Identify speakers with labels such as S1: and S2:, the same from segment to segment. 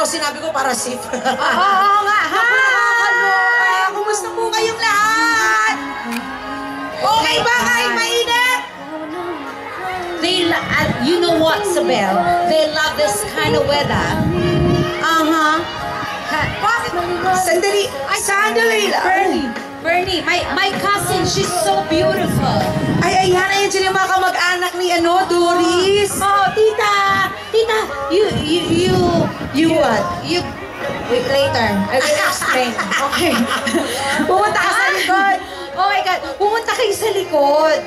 S1: ako sinabi ko para safe.
S2: Oo nga.
S1: Hi! Kumusta po kayong lahat? Okay ba kahit mainit?
S2: You know what, Sabel? They love this kind of weather.
S1: Bakit? Sandali lang.
S2: Bernie, my cousin, she's so beautiful.
S1: Ay, ayan, ayan sila yung mga kamag-anak ni Doris.
S2: Oh, tita,
S1: You what?
S2: wait, later. I will explain. Okay.
S1: Pumunta ka sa likod.
S2: Oh my God, pumunta kayo sa likod.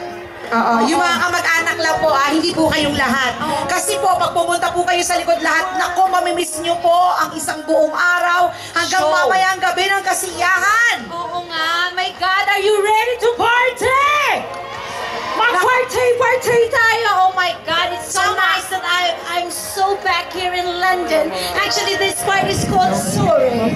S1: Oo, yung mga kamag-anak lang po, hindi po kayong lahat. Kasi po, pag pumunta po kayo sa likod lahat, naku, mamimiss nyo po ang isang buong araw hanggang
S2: Show.
S1: mamayang gabi ng kasiyahan.
S2: Oo nga, my God, are you ready to party? Mag-party tayo! Oh my God, it's so nice that I'm so back here in London. Actually, this part is called sorry.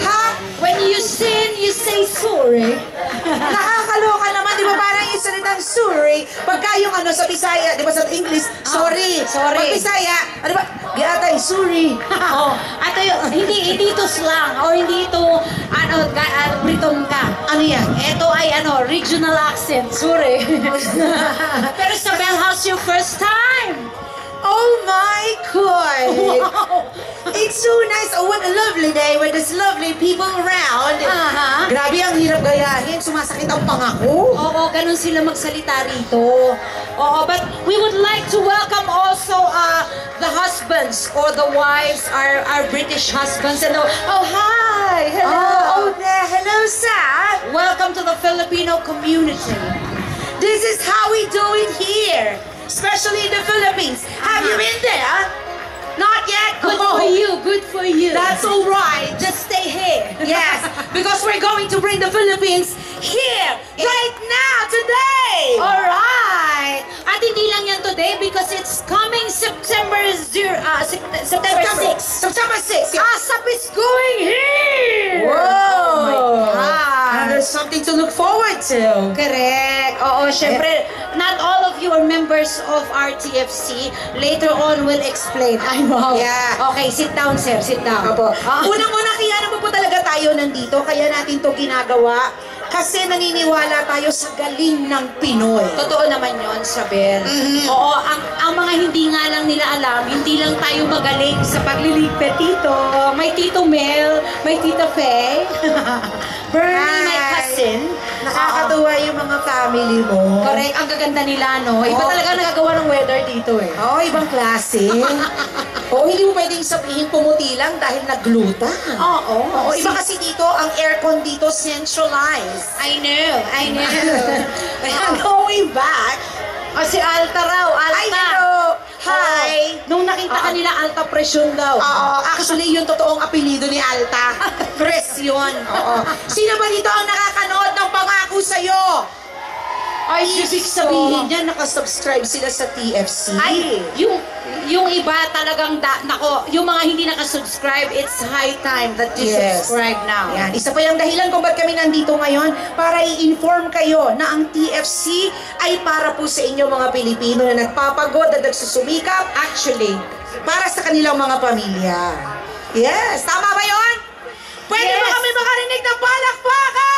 S1: Ha?
S2: When you sin, you say sorry.
S1: Nakakaloka naman, di ba parang yung salitang sorry, pagka yung sa Bisaya, di ba sa English, sorry.
S2: Sorry.
S1: Pag Bisaya, ano ba, yatay, sorry.
S2: Oh, ato yung, hindi ito slang, o hindi ito, Briton ka.
S1: Ano yan?
S2: Ito ay, regional accent, sorry. Pero Sabel, how's your first time?
S1: Oh my God!
S2: Wow!
S1: It's so nice. Oh, what a lovely day with this lovely people around. Grabe, ang hirap gayahin. Sumasakit ang pangako.
S2: Oo, ganun sila magsalita rito. Oo, but we would like to welcome also the husbands or the wives, our British husbands. And oh, hi! Hello!
S1: There. Hello, sir.
S2: Welcome to the Filipino community.
S1: This is how we do it here, especially in the Philippines. Have you been there? Not yet?
S2: Good for you, good for you.
S1: That's all right.
S2: Just stay here.
S1: Yes, because we're going to bring the Philippines here, right now, today.
S2: Alright! At hindi lang yan today because it's coming September 6.
S1: September 6.
S2: ASAP is going here!
S1: Whoa!
S2: Oh my God!
S1: And there's something to look forward to.
S2: Correct. Oo, syempre, not all of you are members of RTFC. Later on, we'll explain. Ay, wow.
S1: Yeah.
S2: Okay, sit down, sir. Sit down.
S1: Opo. Unang-una, kaya naman po talaga tayo nandito. Kaya natin to ginagawa. Kasi naniniwala tayo sa galing ng Pinoy.
S2: Totoo naman yon, Sabel. Oo, ang mga hindi nga lang nila alam, hindi lang tayo magaling sa pagliligpit dito. May Tito Mel, may Tita Faye, Bernie, my cousin.
S1: Nakakatuwa yung mga family mo.
S2: Correct, ang gaganda nila, no? Iba talaga nagagawa ng weather dito, eh.
S1: Oo, ibang klase. Oo, hindi mo pwedeng sabihin pumuti lang dahil nagluta.
S2: Oo.
S1: Oo, iba kasi dito, ang aircon dito centralized.
S2: I know.
S1: Kaya going back,
S2: Si Alta raw, Alta.
S1: Ay, hello! Hi!
S2: Nung nakita kanila, Alta Presyon daw.
S1: Oo, actually, yung totoong apelido ni Alta. Chris yun. Oo. Sino ba dito ang nakakanood ng Pangako Sa'yo?
S2: Ay,
S1: Ibig sabihin niya, nakasubscribe sila sa TFC.
S2: Ay, yung iba talagang, yung mga hindi nakasubscribe, it's high time that you subscribe now.
S1: Yan. Isa pa yung dahilan kung ba't kami nandito ngayon para i-inform kayo na ang TFC ay para po sa inyo mga Pilipino na nagpapagod at nagsusumikap. Actually, para sa kanilang mga pamilya. Yes, tama ba yun? Pwede ba kami makarinig ng palakpakan?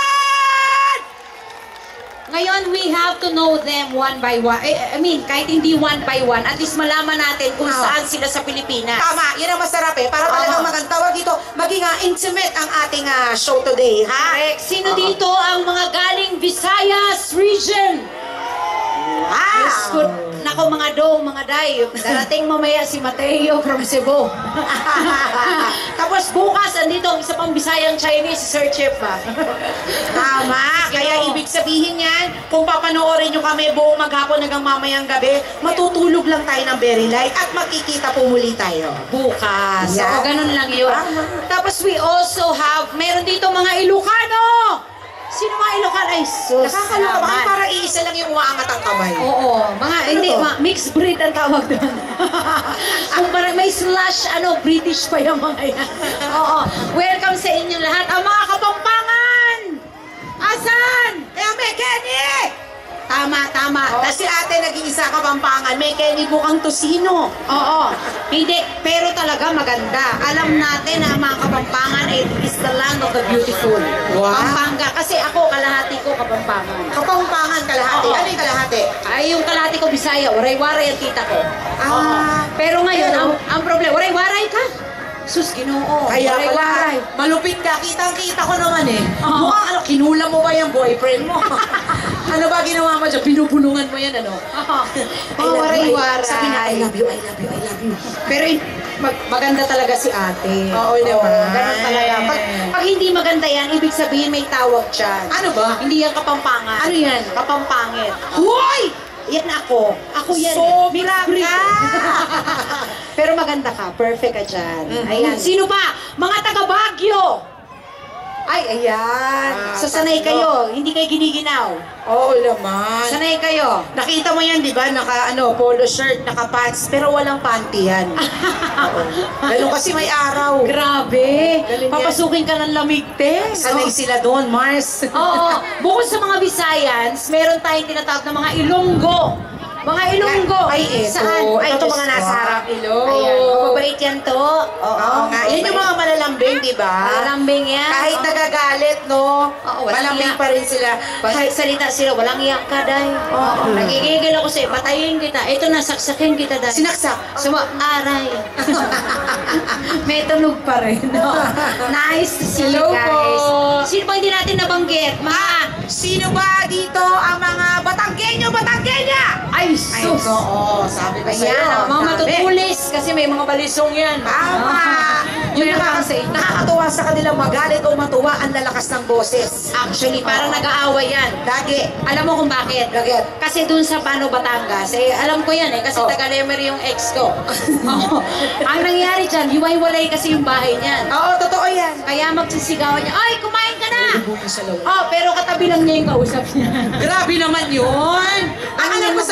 S2: Ngayon, we have to know them one by one. I mean, kahit hindi one by one, at least malaman natin kung saan sila sa Pilipinas.
S1: Tama, yun ang masarap para talagang magandawag dito, maging intimate ang ating show today, ha?
S2: Correct. Sino dito ang mga galing Visayas region? Diyos ko, nako mga mga day. Darating mamaya si Mateo from Cebu. Tapos bukas, andito ang isa pang Bisayang Chinese, si Sir Chip ba?
S1: Tama, kaya ibig sabihin yan, kung papanoorin nyo kami buong maghapon hanggang mamayang gabi, matutulog lang tayo ng very light at makikita po muli tayo.
S2: Bukas.
S1: Yeah.
S2: So, ganun lang yun. Tapos we also have, meron dito mga Ilocano! Sino mga Ilocano? Ay, sus.
S1: Nakakaloka ba? Parang iisa lang yung umaangat ang kamay.
S2: Oo. Hindi, mixed breed ang tawag doon. Kung parang may slash, British pa yung mga yan. Oo. Welcome sa inyo lahat. Ang mga Kapampangan! Asan?
S1: Kenny!
S2: Tama, tama.
S1: Kasi ate, nag-iisa Kapampangan, may Kenny bukang tosino.
S2: Oo. Hindi, pero talaga maganda. Alam natin na ang mga Kapampangan ay is the land of the beautiful.
S1: Wow.
S2: Pampanga. Kasi ako, kalahati ko Kapampangan.
S1: Kapampangan kalahati.
S2: Oo.
S1: Ano yung kalahati?
S2: Ay, yung kalahati ko Bisaya, waray-waray ang tita ko.
S1: Ah.
S2: Oo. Pero ngayon,
S1: Pero-
S2: ang problema, waray-waray ka? Sus, Ginoo.
S1: Kaya
S2: Waray-waray.
S1: pala, malupit ka. Kitang-kita ko naman eh.
S2: Oo.
S1: Mukhang ano, kinula mo ba yung boyfriend mo? Ano ba ginawa mo dyan? Pinupulungan mo yan, ano?
S2: Oo.
S1: I
S2: Oh,
S1: love you.
S2: waray-waray.
S1: Sabi na, I love you, I love you, I love you.
S2: Pero maganda talaga si ate.
S1: Oo naman.
S2: Ganun talaga. Pag hindi maganda yan, ibig sabihin may tawag dyan.
S1: Ano ba?
S2: Hindi yan Kapampangan.
S1: Ano yan?
S2: Kapampangit.
S1: Hoy!
S2: Yan ako. Ako yan.
S1: Sobra
S2: Mixed breed.
S1: ka!
S2: Pero maganda ka. Perfect ka dyan.
S1: Mhm.
S2: Ayan. Sino pa? Mga taga Baguio. Ay, ayan. So, sanay kayo. Hindi kayo giniginaw.
S1: Oo naman.
S2: Sanay kayo.
S1: Nakita mo yan, di ba? Naka, polo shirt, naka pants, pero walang panty yan. Oo. Ganun kasi may araw.
S2: Grabe.
S1: Galing yan.
S2: Papasukin ka ng lamig, te.
S1: Sanay sila doon, Mars.
S2: Oo. Bukod sa mga Visayans, meron tayong tinatawag na mga Ilonggo. Mga Ilonggo.
S1: Ay, eto.
S2: Saan? Ay,
S1: Ito
S2: Diyos
S1: mga nasa
S2: ko.
S1: harap ilong.
S2: Ayan. Mababait yan to.
S1: Oo nga. Yan yung mga malalambing, di ba?
S2: Malalambing yan.
S1: Kahit
S2: Oo.
S1: nagagalit, no?
S2: Oo, walang
S1: Malambing
S2: iya.
S1: pa rin sila.
S2: Pag salita sila, walang iyak ka, day. Oo. Nagigigil ako sa'yo, patayin kita. Ito na, saksakin kita, day.
S1: Sinaksak.
S2: Aray. May tunog pa rin. No? Nice to see you
S1: Hello
S2: guys.
S1: po.
S2: Sino pa hindi natin nabanggit?
S1: Sino ba dito ang mga Batanggenya?
S2: Ay,
S1: Ay,
S2: sus.
S1: oo. Sabi ko sa'yo.
S2: Ayan, ang mga
S1: sabi.
S2: matutulis kasi may mga balisong yan.
S1: Tama! Yung nakakatuwa sa kanila magalit o matuwa ang lalakas ng boses.
S2: Actually, parang nag-aaway yan.
S1: Lagi.
S2: Alam mo kung bakit?
S1: Bakit?
S2: Kasi dun sa Pano, Batangas, alam ko yan kasi
S1: Oh.
S2: taga-Lemer yung ex ko. Oo. Ang nangyari dyan, hiwa-hiwalay kasi yung bahay niyan.
S1: Oo, totoo yan.
S2: Kaya magsisigawan niya, ay, kumain ka na!
S1: Buhay sa loob.
S2: Oh, pero katabi lang niya yung kausap niya.
S1: Grabe naman yun. Ang alam ko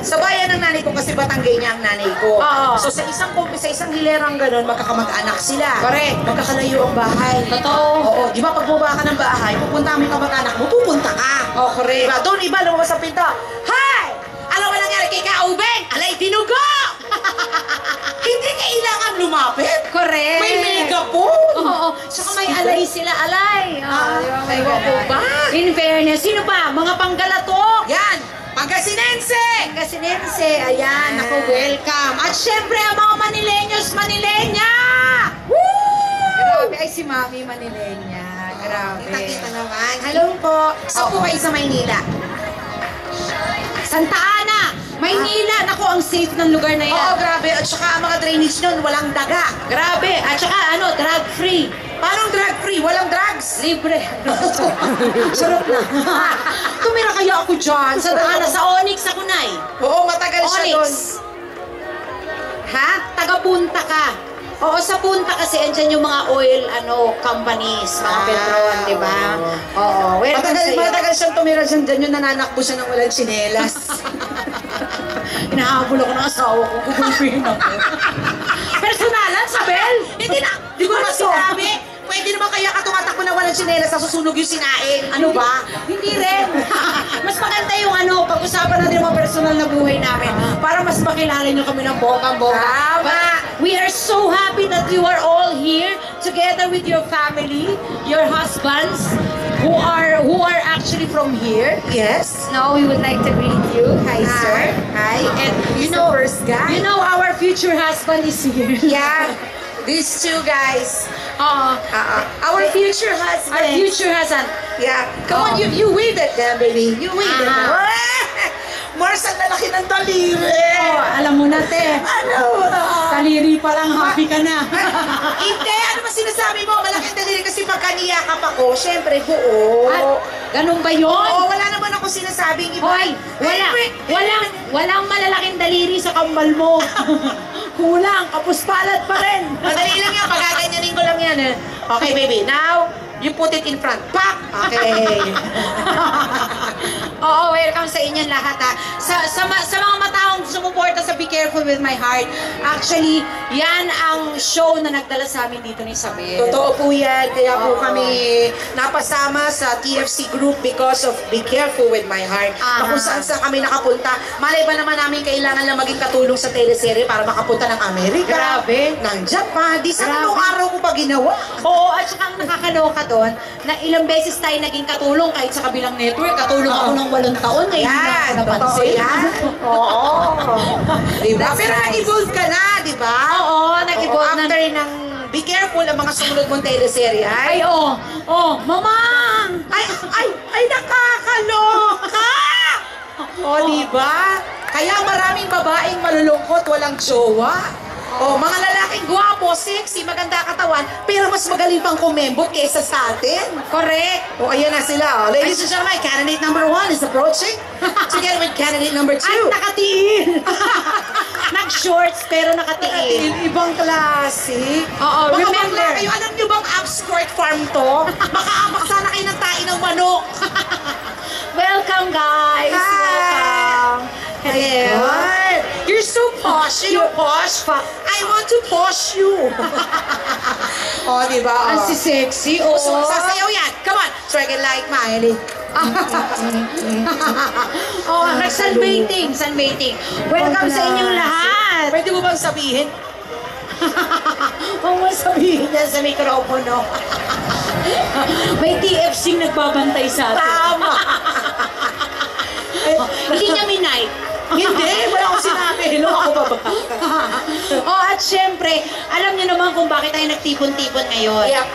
S1: sa bayan ng nanay ko kasi Batanggenya ang nanay ko.
S2: Oo.
S1: So sa isang hilerang ganun, magkakamag-anak sila.
S2: Correct.
S1: Magkakalayo ang bahay.
S2: Totoo.
S1: Oo, di ba pag bumaba ka ng bahay, pupunta mo yung kamag-anak mo, pupunta ka.
S2: Oh, correct.
S1: Diba? Doon iba, lumabas sa pinto. Hi! Alam mo nangyari kay Kaubeng? Alay, tinugo! Hindi kailangan lumapit.
S2: Correct.
S1: May megaphone.
S2: Oo. Saka may alay sila, alay.
S1: Ah,
S2: di ba? May
S1: ewan ko
S2: ganun.
S1: ba?
S2: In fairness, sino pa? Mga panggalatok.
S1: Yan! Pangasinense!
S2: Kasinense, ayan, ako welcome. At syempre, ang mga Manilenya!
S1: Woo!
S2: Grabe, ay si Mami Manilenya. Grabe.
S1: Kita-kita naman. Hello po. Saan po kayo sa Maynila?
S2: Santa Ana, Maynila. Naku, ang safe ng lugar na yan.
S1: Oo, grabe. At saka ang mga drainage nun, walang daga.
S2: Grabe. At saka, drug-free.
S1: Paano drug-free? Walang drugs.
S2: Libre. Sarap na. Tumira kaya ako dyan. Santa Ana, sa Onyx ako na eh.
S1: Oo, matagal siya
S2: Onyx.
S1: doon.
S2: Ha? Taga-punta ka. Oo, sa punta kasi andyan yung mga oil companies, mga Petron, di ba? Oo, welcome sa'yo.
S1: Matagal siyang tumira dyan. Dyan yung nananakbo siya ng walang tsinelas.
S2: Hinahabol ako ng asawa ko, gugulpihin ako. Personalan, Sabel?
S1: Hindi na. Di ko naman sinabi. Pwede naman kaya ka tumatakbo na walang tsinelas sa susunog yung sinaing. Ano ba?
S2: Hindi rin. Mas maganda yung pag-usapan natin yung mga personal na buhay namin para mas makilala nyo kami ng bonggang-bongga.
S1: Tama.
S2: But we are so happy that you are all here together with your family, your husbands, who are actually from here.
S1: Yes.
S2: Now we would like to greet you. Hi, sir.
S1: Hi.
S2: And
S1: He's the first guy.
S2: You know our future husband is here.
S1: Yeah. These two guys. Our future husband.
S2: Our future husband.
S1: Yeah. Come on, you waved at them, baby. You waved at them. Mars, ang lalaki ng taliri.
S2: Oh, alam mo na, te.
S1: Ano?
S2: Taliri pa lang, happy ka na.
S1: Hindi, ano ba sinasabi mo? Malaking taliri kasi pagka niyakap ako, syempre buo.
S2: At, ganun ba yun?
S1: Oo, wala naman ako sinasabing iba.
S2: Hoy, walang malalaking daliri sa kambal mo. Kulang, kapuspalad pa rin.
S1: Madali lang yan, pagaganyanin ko lang yan. Okay, baby. Now, you put it in front. Pak! Okay.
S2: Oo, welcome sa inyong lahat ha. Sa mga mataong sumuporta sa Be Careful With My Heart, actually, yan ang show na nagdala sa amin dito ni Isabel.
S1: Totoo po yan. Kaya po
S2: Oo.
S1: kami napasama sa TFC group because of Be Careful With My Heart. Na kung saan kami nakapunta. Malay ba naman namin kailangan lang maging katulong sa teleserye para makapunta ng Amerika,
S2: Grabe.
S1: ng Japan. Di sana
S2: Grabe.
S1: nung araw ko pa ginawa.
S2: Oo, at saka ang nakakaloka doon, na ilang beses tayo naging katulong kahit sa kabilang network. Katulong ako ng 8 taon, ngayon hindi na ako
S1: Yan, totoo
S2: napansin.
S1: yan. Oo. Diba?
S2: That's
S1: Pero
S2: nice.
S1: nag-evolve ka na, di ba?
S2: Oo, nag-evolve na.
S1: After ng Be Careful, ang mga sumunod mong teleserye ay...
S2: Ay, mamang!
S1: Ay, nakakaloka! O, di ba? Kaya maraming babaeng malulungkot, walang jowa. O, mga lalaking gwapo, sexy, maganda katawan, pero mas magaling pang kumembot kaysa sa atin.
S2: Correct!
S1: O, ayan na sila. O, ladies and gentlemen, candidate number 1 is approaching. Together with candidate number 2.
S2: At nakatiil! Nag-shorts pero nakatiil.
S1: Ibang klase.
S2: Oo,
S1: Mga
S2: remember.
S1: bakla kayo, alam niyo bang upskirt farm to? Makaamak sana kayo ng tae ng manok.
S2: Welcome, guys!
S1: Hi.
S2: Welcome! Hello!
S1: God. You're so posh. You know, posh. I want to posh you. Oh, di ba?
S2: Ang si sexy, oo.
S1: So, sasayaw yan. Come on. Strike it like Miley.
S2: Oh, nag-sunbathing, sunbathing. Welcome sa inyong lahat.
S1: Pwede mo bang sabihin?
S2: Huwag mo sabihin yan sa mikropono. May TFC nagbabantay sa atin.
S1: Tama.
S2: Hindi niya minay.
S1: Hindi. Wala akong sinabi. Hello, ako ba ba?
S2: Oh, at syempre, alam niyo naman kung bakit tayo nagtipon-tipon ngayon.
S1: Yeah.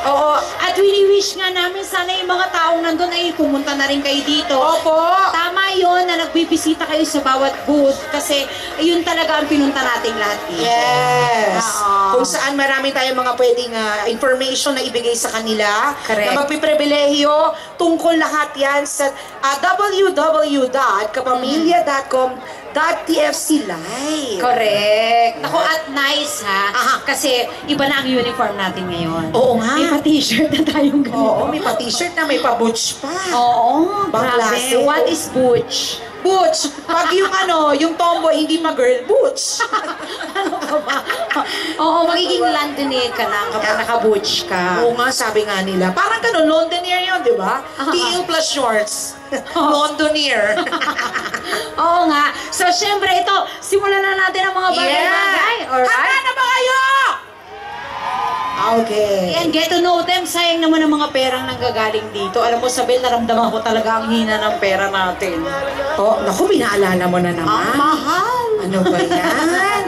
S1: Oo.
S2: At wini-wish nga namin sana yung mga taong nandun ay pumunta na rin kayo dito.
S1: Opo.
S2: Tama yun na nagbibisita kayo sa bawat booth kasi yun talaga ang pinunta nating lahat dito.
S1: Yes.
S2: Oo.
S1: Kung saan marami tayong mga pwedeng information na ibigay sa kanila.
S2: Correct.
S1: Na magpipribilehiyo tungkol lahat yan sa www.kapamilya.com.tfc live.
S2: Correct. Ako at nice ha.
S1: Aha.
S2: Kasi iba na ang uniform natin ngayon.
S1: Oo nga.
S2: May pa-t-shirt na tayong ganito.
S1: Oo, may pa-t-shirt na, may pa-butch pa.
S2: Oo,
S1: Bang
S2: grabe.
S1: klase.
S2: What is butch?
S1: Butch. Pag yung yung tomboy, hindi ma-girl, butch.
S2: Ano ka ba? Oo, magiging Londoner ka lang kapag naka-butch ka.
S1: Oo nga, sabi nga nila. Parang ganun, Londoner yun, di ba? TL plus shorts. Londoner.
S2: Oo nga. So, syempre, ito, simulan na natin ang mga bagay-bagay.
S1: Handa
S2: Alright?
S1: na ba kayo? Okay.
S2: And get to know them. Sayang naman ang mga perang nanggagaling dito. Alam mo, Sabel, naramdaman ko talaga ang hina ng pera natin.
S1: Oh, naku, pinaalala mo na naman.
S2: Ang mahal.
S1: Ano ba yan?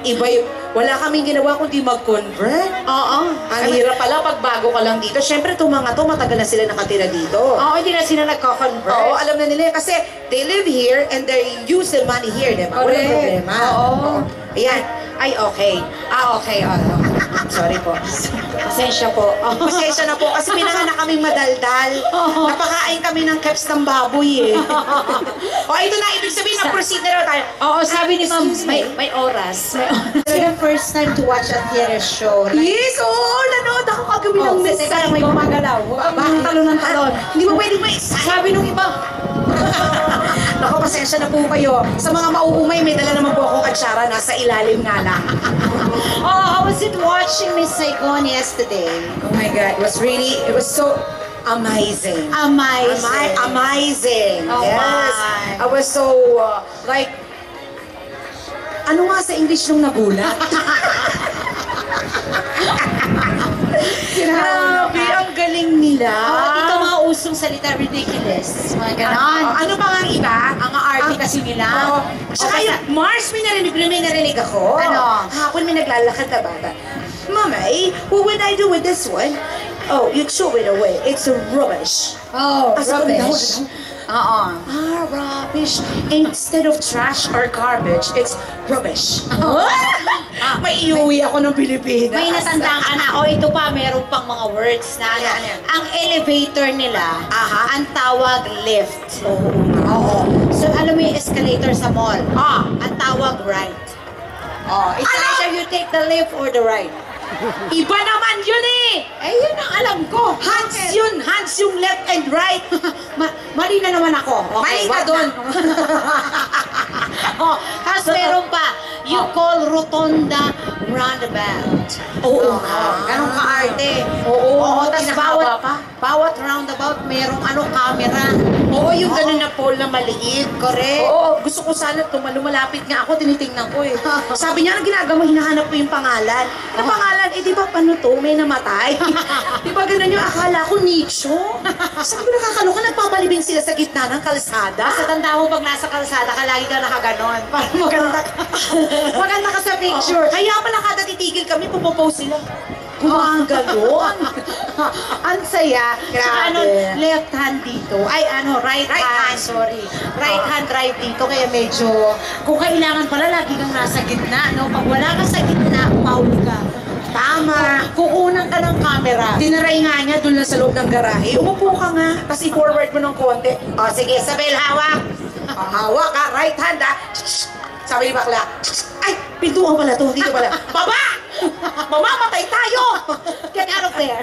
S1: Iba wala kaming ginawa kundi mag-convert.
S2: Oo.
S1: Ang hirap pala pag bago ka lang dito. Siyempre, itong mga to, matagal na sila nakatira dito.
S2: Oo, hindi na sila nagko-convert.
S1: Oo, alam na nila yan. Kasi they live here and they use the money here, di ba? Walang
S2: Correct.
S1: problema.
S2: Oo.
S1: Ayan.
S2: Ay, okay. Okay. Sorry po. Pasensya po.
S1: Pasensya na po kasi pinanganak kaming madaldal.
S2: Oo.
S1: Napakain kami ng keps ng baboy eh. O ito na, ibig sabihin na proceed na raw tayo.
S2: Oo, sabi ni ma'am,
S1: Excuse me.
S2: may oras. May oras.
S3: It's the first time to watch a theater show.
S1: Yes, oo, nanood ako kagabi ng
S2: Oh,
S1: message.
S2: teka lang, may gumagalaw. Bakit talon ng talon?
S1: Hindi mo pwedeng may
S2: Sabi nung iba,
S1: Naku, pasensya na po kayo. Sa mga mauumay, may dala naman po akong katsara. Nasa ilalim nga lang.
S3: Oh, how was it watching Miss Saigon yesterday?
S1: Oh my God, it was so amazing.
S3: Amazing.
S1: Amazing.
S3: Oh
S1: Yes.
S3: my.
S1: I was so, like, ano nga sa English nung nagulat? Grabe, ang galing nila.
S3: Dito mga usong salita, ridiculous. Mga ganon.
S1: Ano pa nga ang iba?
S2: ang arte kasi nila.
S1: Oo. Tsaka yung Mars, may narinig ako.
S3: Ano?
S1: Hapon may naglalakad na bata. Mamay, what would I do with this one? Oh, you throw it away. It's rubbish.
S3: Oh,
S1: Rubbish.
S3: Oo.
S1: Rubbish. Instead of trash or garbage, it's rubbish. May iuwi ako ng Pilipinas.
S2: May natandaan ka na, o ito pa, meron pang mga words na ano.
S1: Ano?
S2: Ang elevator nila,
S1: Aha.
S2: ang tawag lift.
S1: Oo.
S2: So, alam mo yung escalator sa mall? Ang tawag right. It's
S1: Ano?
S2: either you take the left or the right.
S1: Iba naman yun eh!
S2: Eh, yun ang alam ko.
S1: Hands yun! Hands yung left and right!
S2: Mali na naman ako.
S1: Mali ka
S2: wag
S1: dun!
S2: na. Oh, tapos meron pa, you call rotonda roundabout.
S1: Oo nga.
S2: Ganong kaarte.
S1: Oo,
S2: tapos
S1: pinahaba pa.
S2: bawat roundabout merong camera.
S1: Oo, yung ganun na pole na maliit.
S2: Correct.
S1: Oo, gusto ko sana lumalapit nga ako, tinitingnan ko eh. Sabi niya, ang ginagawa mo, hinahanap ko yung pangalan. Ang pangalan, eh di ba paano to? May namatay. Di ba ganun yung akala ko, nicho? Sabi ko, nakakaloka, nagpapalibing sila sa gitna ng kalsada.
S2: Sa tanda mo, pag nasa kalsada ka, lagi ka nakaganon. Para maganda ka. Maganda ka sa picture.
S1: Kaya pala kada titigil kami, pupopost sila. Gumagalon.
S2: Ang saya.
S1: Grabe.
S2: Saka left hand dito. Ay, right hand. Sorry. Right hand drive dito. Kaya medyo, kung kailangan pala, lagi kang nasa gitna. No? Pag wala ka sa gitna, foul ka.
S1: Tama.
S2: Kukunan ka ng camera.
S1: Tinaray nga niya dun lang sa loob ng garahe. Umupo ka nga, tapos i-forward mo ng konti. O sige, Isabel, hawak. O, hawak ka, right hand ha. Sabi ni bakla, ay, pintuan pala to, dito pala. Baba! Mamamatay tayo!
S2: Get out of there.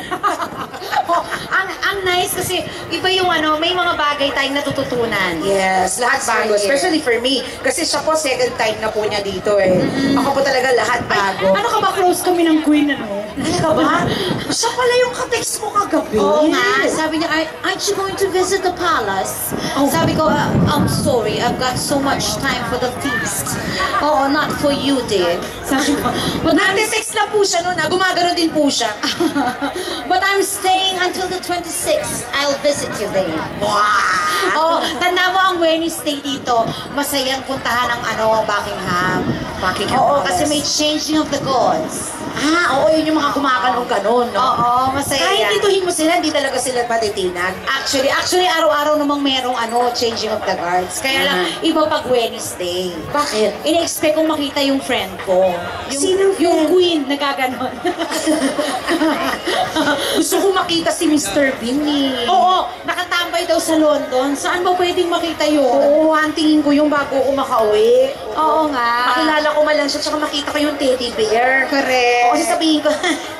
S2: ang nice kasi iba yung may mga bagay tayong natututunan.
S1: Yes, lahat bago.
S2: Yes.
S1: Especially for me. Kasi siya po, second time na po niya dito eh. Ako po talaga lahat bago.
S2: Ano ka ba, close kami ng queen,
S1: Talaga ba? Siya pala yung ka-text mo kagabi.
S2: Oo nga. Sabi niya, aren't you going to visit the palace? Sabi ko, I'm sorry, I've got so much time for the feast. Oo, not for you, dear. Sabi ko,
S1: Nagte-text lang po siya noon, gumagano din po siya.
S2: but I'm staying until the 26th. I'll visit you there.
S1: Wow!
S2: Oh, tanda mo ang Wednesday dito, masayang puntahan ang Buckingham. Oo, kasi may changing of the gods.
S1: Oo, yun yung mga gumaganon-ganon, no?
S2: Oo, masaya
S1: Kahit
S2: yan.
S1: dituhin mo sila, hindi talaga sila patitinag.
S2: Actually, araw-araw namang merong changing of the guards. Kaya lang, iba pag Wednesday.
S1: Bakit?
S2: Ini-expect kong makita yung friend ko.
S1: Sinong
S2: Yung
S1: friend?
S2: queen, nagaganon.
S1: Gusto ko makita si Mr. Bean eh.
S2: Oo, nakatambay daw sa London. Saan ba pwedeng makita yun?
S1: Oo, hantingin ko yung bago ko makauwi.
S2: Oo nga.
S1: Makilala ko man lang siya, tsaka makita ko yung teddy bear.
S2: Correct.
S1: O kasi sabihin ko,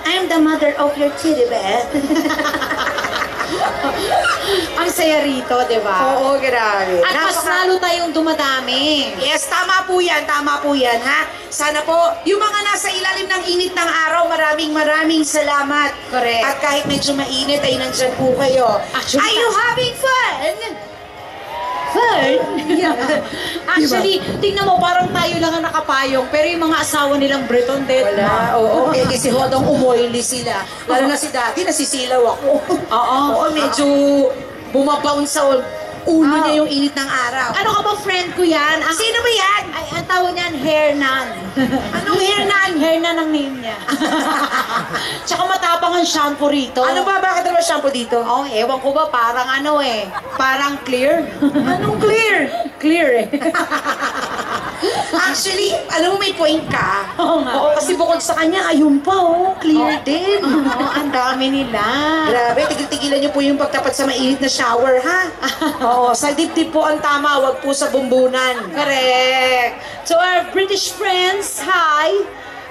S1: I'm the mother of your teddy bear.
S2: Ang saya rito, di ba?
S1: Oo, grabe.
S2: At mas lalo tayong dumadami.
S1: Yes, tama po yan, ha? Sana po, yung mga nasa ilalim ng init ng araw, maraming salamat.
S2: Correct.
S1: At kahit medyo mainit, ay nandyan po kayo.
S2: Actually,
S1: Are you having fun?
S2: Actually, tingnan mo, parang tayo lang ang nakapayong, pero yung mga asawa nilang Breton dead
S1: Wala, oo. Eh, kasi hodong umoily sila. Lalo na si dati, nasisilaw ako. Oo, medyo bumabounce sa ulo niya yung init ng araw.
S2: Ano ka ba, friend ko yan?
S1: Sino ba yan?
S2: Ay, ang tawag niyan, Hernan.
S1: Anong Hernan?
S2: Hernan ang name niya. Tsaka matapang ang shampoo rito.
S1: Ano ba? Bakit naman shampoo dito?
S2: Oh, ewan ko ba, parang parang clear.
S1: Anong clear?
S2: Clear
S1: Actually, alam mo may point ka.
S2: Oo nga.
S1: Oo, kasi bukod sa kanya, ayun pa, clear din.
S2: Oo, ang dami nila.
S1: Grabe, tigil-tigilan niyo po yung pagtapat sa mainit na shower, ha? Oo, sa dibdib po ang tama, wag po sa bumbunan.
S2: Correct. To our British friends, hi.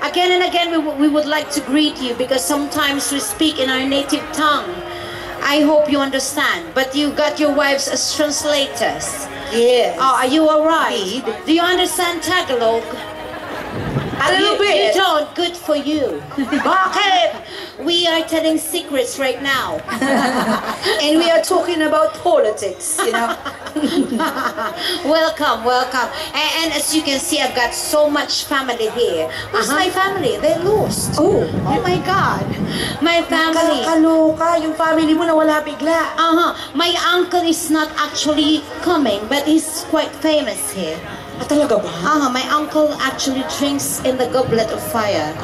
S2: Again and again, we would like to greet you because sometimes we speak in our native tongue. I hope you understand, but you got your wives as translators.
S1: Yes.
S2: Oh, are you alright? Do you understand Tagalog?
S1: A little
S2: You
S1: bit.
S2: don't. Good for you.
S1: Bakit?
S2: We are telling secrets right now.
S1: And we are talking about politics, you know?
S2: Welcome. And as you can see, I've got so much family here. Who's my family? They're lost.
S1: Oh.
S2: Oh my God. My family.
S1: Kaloka, yung family mo nawala bigla.
S2: My uncle is not actually coming, but he's quite famous here.
S1: Talaga ba?
S2: My uncle actually drinks in the goblet of fire.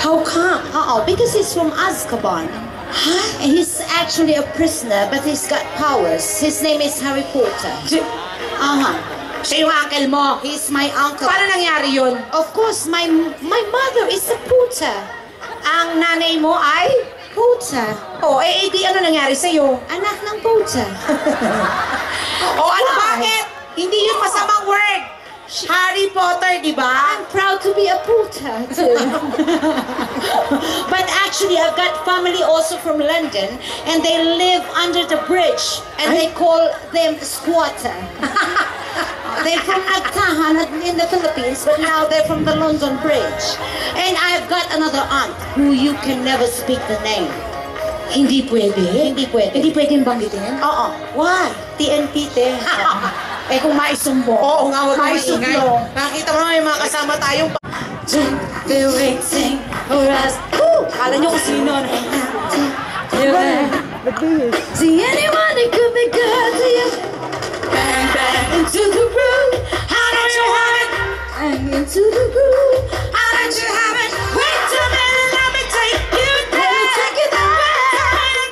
S1: How come?
S2: Because he's from Azkaban. And he's actually a prisoner, but he's got powers. His name is Harry Potter.
S1: Siya yung uncle mo.
S2: He's my uncle.
S1: Paano nangyari yun?
S2: Of course, my mother is a Potter.
S1: Ang nanay mo ay?
S2: Potter.
S1: Di ano nangyari sa'yo?
S2: Anak ng Potter.
S1: Ano bakit? Hindi yun masamang word. Harry Potter, di ba?
S2: I'm proud to be a Potter too. But actually, I've got family also from London, and they live under the bridge, and they call them squatter. They're from Nagtahan in the Philippines, but now they're from the London Bridge. And I've got another aunt who you can never speak the name.
S1: Hindi pwede.
S2: Hindi pwede.
S1: Hindi pwedeng banggitin?
S2: Oo. Why? TNP, te. Eh kung maisumbong.
S1: Oo nga, huwag kang
S2: Maisumbong.
S1: maingay. Nakita mo naman yung mga kasama tayong...
S2: They're waiting for us. Kala nyo kung sino. See anyone that could be good to you. Bang, bang, into the room. How did you have it? Bang, into the room. How did you have it? Wait a minute, let me take you there. Let me take you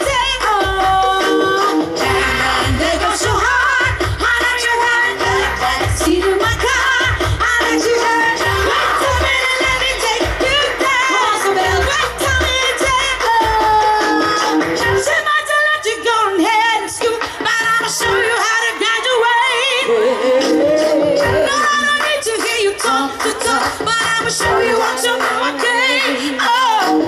S2: there. Oh, bang, bang, there goes your heart. How did you have it? Backseat of my car. How did you have it? Wait a minute, let me take you there. Possible. Wait a minute, oh. She might have let you go ahead and scoop, but I'ma show you how to graduate. No, I don't need to hear you talk to talk, but I'ma show you what you know, okay? Oh,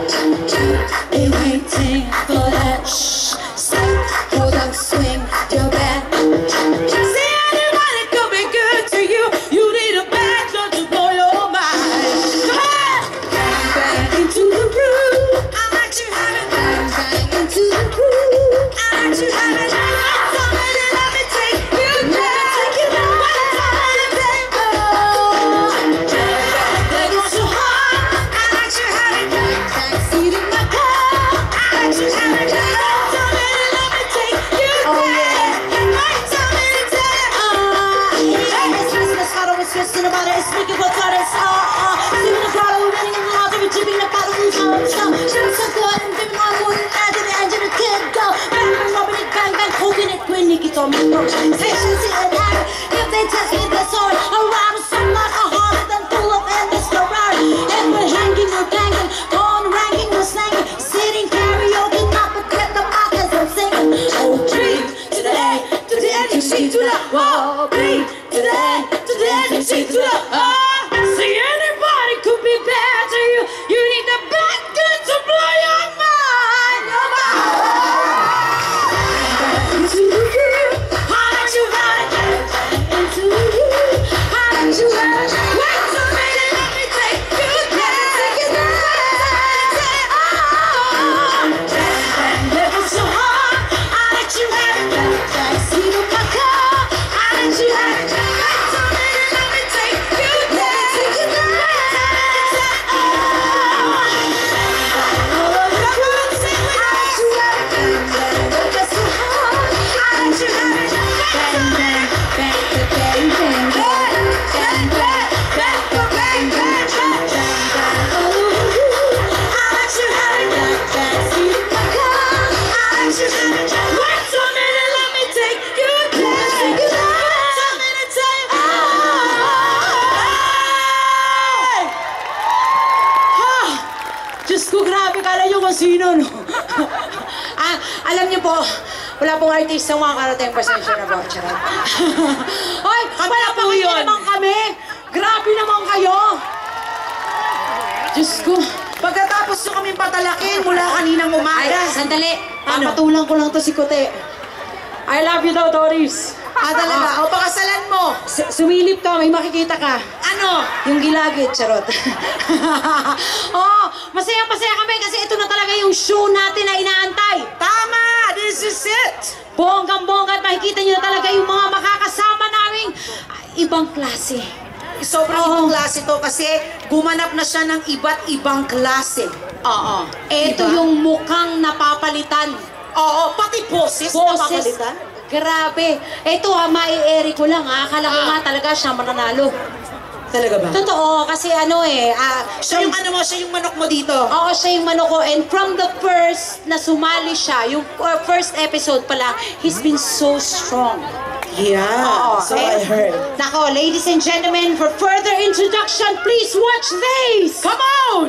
S2: be waiting for that step, hold on, swing your back. See anybody could be good to you. You need a bad drug to blow your mind. Come on, bang bang into the room. I let you have it. Bang bang into the room. I let you have it. Wait a minute, let me take you there. Take you there. Wait a minute, oh. Bang bang, there goes your heart. I let you have it. Bang bang, seat in my car. I let you have it. Wait a minute, let me take you there. Wait a minute, oh. Hey, it's Christmas, how do we switch to the body? It's speaking for goddess, Stealing the bottle, winning in the heart, we're jibbing the bottle, Shooting so good and dipping on wood and adding the engine, the kid go. Bang, bang, rubbing it, bang, bang, holding it, when Nikki told me no. Station, see and have it. If they test me, that's all. Around someone, a harder than full of and this Ferrari. And we're hanging, we're banging, phone ranking, we're slanging. Sitting karaoke, not but get the mic as I'm singing. Oh, dream to the A, to the N, to the oh, B, to the N, to the N, to the oh. See anybody could be bad to you. You need the bad good to blow your mind. Your mind. Into the room. How did you have it? Into the room. How did you have it? Wait a minute, let me take you there. Take you there. Oh, bang, bang, there goes your heart. I let you have it. Bang, bang, seat of my car. I let you have it. Wait a minute, let me take you there. Take you there. Diyos ko, grabe, kala nyo kung sino, no? Alam niyo po, wala pong artista makakarating, pasensya na po, charot. Hoy, wala pa kayo naman kami! Grabe naman kayo! Diyos ko,
S1: Pagkatapos nyo kaming patalakin mula kaninang
S2: ay,
S1: umaga.
S2: sandali,
S1: Ano?
S2: papatulang ko lang to si Kote. I love you daw, Doris.
S1: Talaga. O, pakasalan mo.
S2: Sumilip ka, may makikita ka.
S1: Ano?
S2: Yung gilagid, charot. Oh, masaya-masaya kami kasi ito na talaga yung show natin na inaantay.
S1: Tama! This is it!
S2: Bonggang-bongga at makikita nyo na talaga yung mga makakasama naming ibang klase.
S1: Sobrang ibang klase to kasi gumanap na siya ng iba't ibang klase.
S2: Oo. Ito
S1: Diba?
S2: yung mukhang napapalitan.
S1: Oo, pati boses napapalitan.
S2: Grabe. Ito mai-eri ko lang akala ko nga talaga siya mananalo.
S1: Talaga ba?
S2: Totoo, kasi ano
S1: Siya yung ano mo, siya yung manok mo dito.
S2: Oo, siya yung manok ko. And from the first na sumali siya, yung first episode pala, he's been so strong.
S1: Yeah,
S2: Oo.
S1: so I heard.
S2: Nako, ladies and gentlemen, for further introduction, please watch this!
S1: Come on!